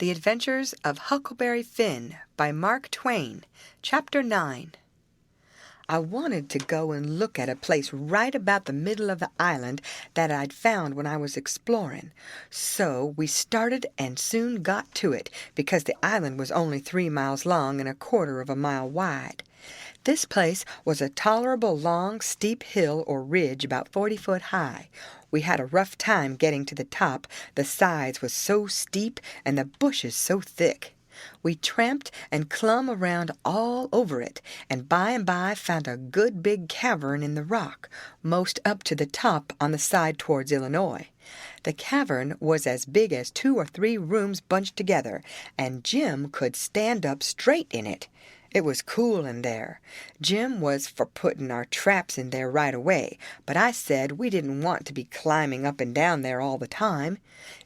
The Adventures of Huckleberry Finn by Mark Twain, Chapter 9. I wanted to go and look at a place right about the middle of the island that I'd found when I was exploring. So we started and soon got to it, because the island was only 3 miles long and 1/4 of a mile wide. This place was a tolerable long, steep hill or ridge about 40 foot high. We had a rough time getting to the top. The sides was so steep and the bushes so thick. We tramped and clumb around all over it, and by found a good big cavern in the rock, most up to the top on the side towards Illinois. The cavern was as big as 2 or 3 rooms bunched together, and Jim could stand up straight in it. It was cool in there. Jim was for putting our traps in there right away, but I said we didn't want to be climbing up and down there all the time.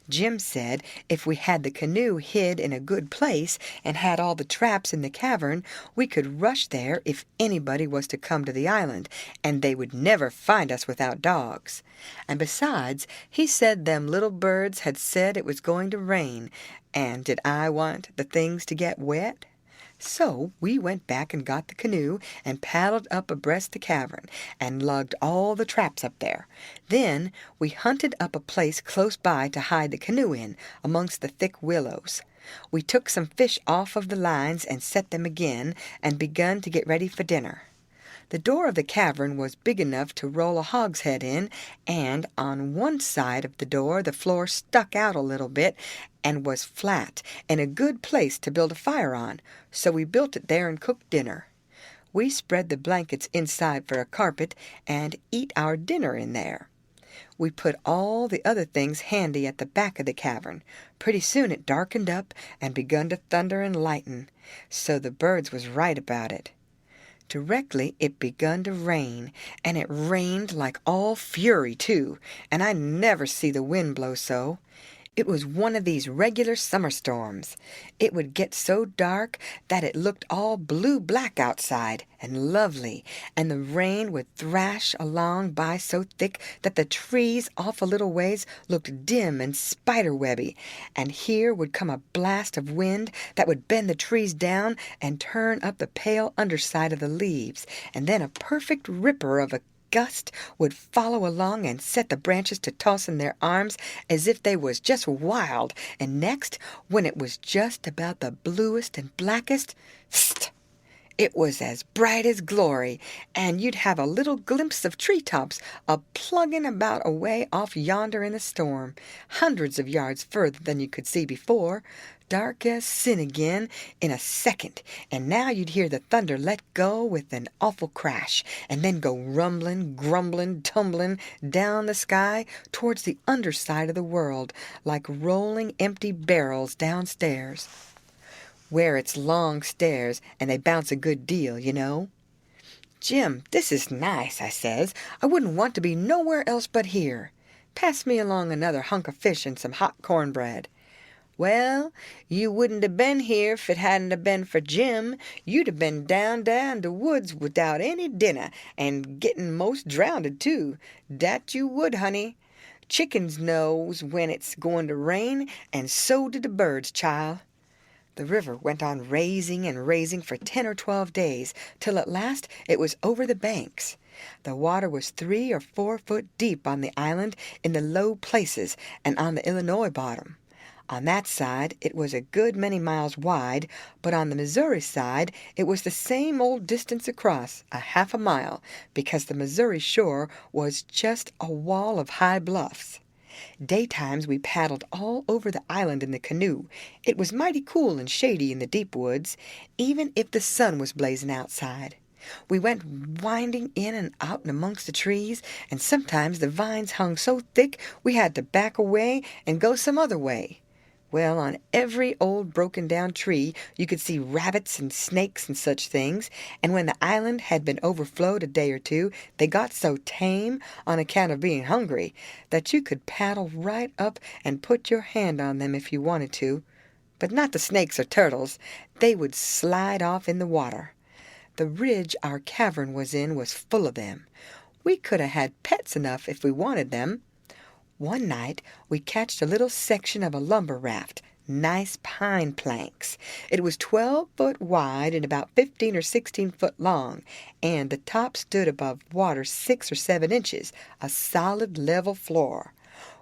Jim said if we had the canoe hid in a good place and had all the traps in the cavern, we could rush there if anybody was to come to the island, and they would never find us without dogs. And besides, he said them little birds had said it was going to rain, and did I want the things to get wet? So we went back and got the canoe and paddled up abreast the cavern and lugged all the traps up there. Then we hunted up a place close by to hide the canoe in, amongst the thick willows. We took some fish off of the lines and set them again, and begun to get ready for dinner. The door of the cavern was big enough to roll a hogshead in, and on one side of the door the floor stuck out a little bit and was flat, and a good place to build a fire on, so we built it there and cooked dinner. We spread the blankets inside for a carpet, and eat our dinner in there. We put all the other things handy at the back of the cavern. Pretty soon it darkened up and begun to thunder and lighten, so the birds was right about it. Directly it begun to rain, and it rained like all fury, too, and I never see the wind blow so. It was one of these regular summer storms. It would get so dark that it looked all blue-black outside, and lovely, and the rain would thrash along by so thick that the trees off a little ways looked dim and spider-webby, and here would come a blast of wind that would bend the trees down and turn up the pale underside of the leaves, and then a perfect ripper of a gust would follow along and set the branches to tossing their arms as if they was just wild, and next, when it was just about the bluest and blackest, psst! It was as bright as glory, and you'd have a little glimpse of treetops a-plugging about away off yonder in the storm, hundreds of yards further than you could see before, dark as sin again in a second, and now you'd hear the thunder let go with an awful crash, and then go rumbling, grumbling, tumbling down the sky towards the underside of the world, like rolling empty barrels downstairs, where it's long stairs, and they bounce a good deal, you know. "Jim, this is nice," I says. "I wouldn't want to be nowhere else but here. Pass me along another hunk of fish and some hot cornbread." "Well, you wouldn't have been here if it hadn't have been for Jim. You'd have been down the woods without any dinner, and getting most drownded, too. Dat you would, honey. Chickens knows when it's going to rain, and so do the birds, child." The river went on raising and raising for 10 or 12 days, till at last it was over the banks. The water was 3 or 4 foot deep on the island in the low places and on the Illinois bottom. On that side it was a good many miles wide, but on the Missouri side it was the same old distance across, a half a mile, because the Missouri shore was just a wall of high bluffs. Daytimes we paddled all over the island in the canoe. It was mighty cool and shady in the deep woods, even if the sun was blazing outside. We went winding in and out and amongst the trees, and sometimes the vines hung so thick we had to back away and go some other way. Well, on every old broken-down tree you could see rabbits and snakes and such things, and when the island had been overflowed a day or two, they got so tame, on account of being hungry, that you could paddle right up and put your hand on them if you wanted to. But not the snakes or turtles. They would slide off in the water. The ridge our cavern was in was full of them. We could have had pets enough if we wanted them. One night we catched a little section of a lumber raft, nice pine planks. It was 12 foot wide and about 15 or 16 foot long, and the top stood above water 6 or 7 inches, a solid level floor.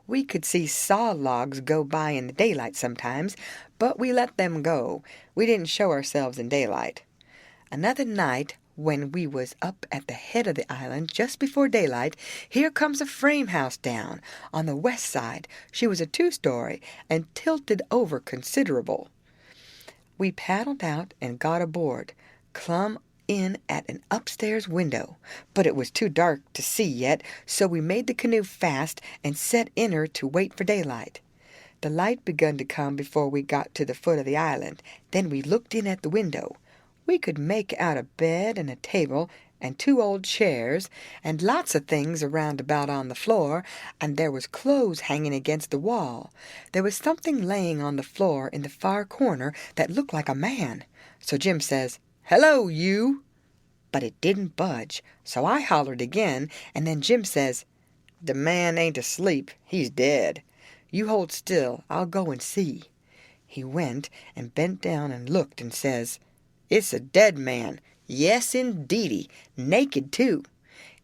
We could see saw logs go by in the daylight sometimes, but we let them go. We didn't show ourselves in daylight. Another night, when we was up at the head of the island just before daylight, here comes a frame house down on the west side. She was a 2-story and tilted over considerable. We paddled out and got aboard, clumb in at an upstairs window, but it was too dark to see yet, so we made the canoe fast and set in her to wait for daylight. The light begun to come before we got to the foot of the island. Then we looked in at the window. We could make out a bed and a table and 2 old chairs and lots of things around about on the floor, and there was clothes hanging against the wall. There was something laying on the floor in the far corner that looked like a man. So Jim says, "Hello, you!" But it didn't budge, so I hollered again, and then Jim says, "The man ain't asleep, he's dead. You hold still, I'll go and see." He went and bent down and looked and says, "It's a dead man. Yes, indeedy. Naked, too.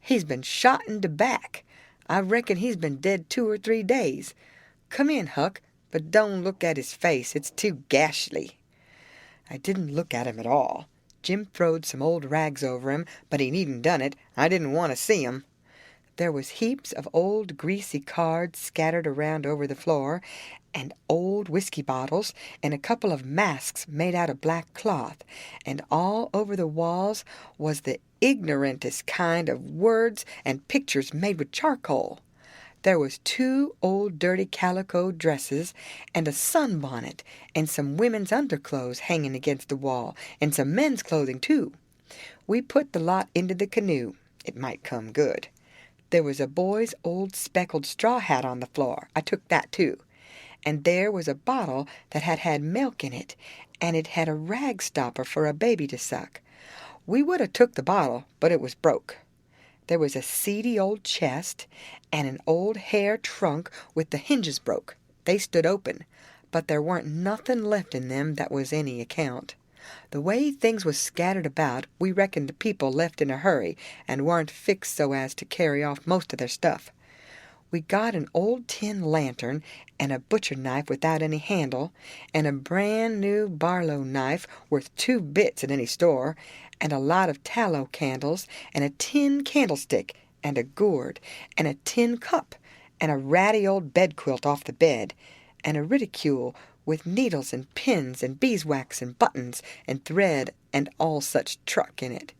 He's been shot in the back. I reckon he's been dead 2 or 3 days. Come in, Huck, but don't look at his face. It's too ghastly." I didn't look at him at all. Jim throwed some old rags over him, but he needn't done it. I didn't want to see him. There was heaps of old greasy cards scattered around over the floor, and old whiskey bottles, and a couple of masks made out of black cloth, and all over the walls was the ignorantest kind of words and pictures made with charcoal. There was 2 old dirty calico dresses, and a sunbonnet, and some women's underclothes hanging against the wall, and some men's clothing, too. We put the lot into the canoe. It might come good. There was a boy's old speckled straw hat on the floor. I took that, too. And there was a bottle that had had milk in it, and it had a rag stopper for a baby to suck. We would have took the bottle, but it was broke. There was a seedy old chest and an old hair trunk with the hinges broke. They stood open, but there weren't nothing left in them that was any account. The way things was scattered about, we reckoned the people left in a hurry and weren't fixed so as to carry off most of their stuff. We got an old tin lantern and a butcher knife without any handle, and a brand new Barlow knife worth 2 bits at any store, and a lot of tallow candles, and a tin candlestick, and a gourd, and a tin cup, and a ratty old bedquilt off the bed, and a reticule with needles and pins and beeswax and buttons and thread and all such truck in it,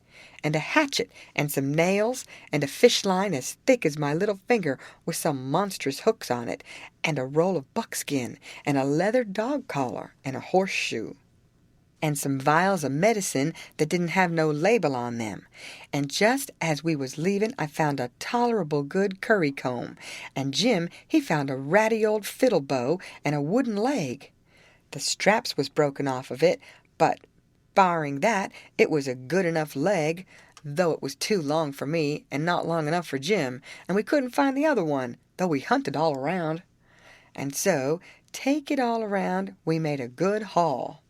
and a hatchet and some nails, and a fish line as thick as my little finger with some monstrous hooks on it, and a roll of buckskin, and a leather dog collar, and a horseshoe, and some vials of medicine that didn't have no label on them. And just as we was leaving, I found a tolerable good curry comb, and Jim, he found a ratty old fiddle bow and a wooden leg. The straps was broken off of it, but barring that, it was a good enough leg, though it was too long for me and not long enough for Jim, and we couldn't find the other one, though we hunted all around. And so, take it all around, we made a good haul.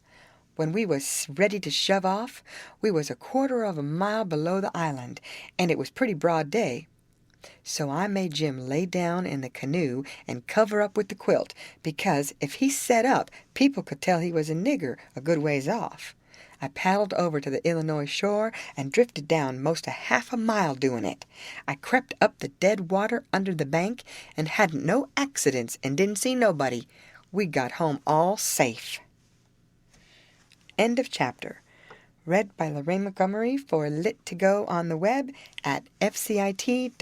When we was ready to shove off, we was a 1/4 of a mile below the island, and it was pretty broad day. So I made Jim lay down in the canoe and cover up with the quilt, because if he set up, people could tell he was a nigger a good ways off. I paddled over to the Illinois shore and drifted down most a 1/2 a mile doing it. I crept up the dead water under the bank and hadn't no accidents and didn't see nobody. We got home all safe. End of chapter. Read by Lorraine Montgomery for Lit to Go on the web at fcit.usf.edu.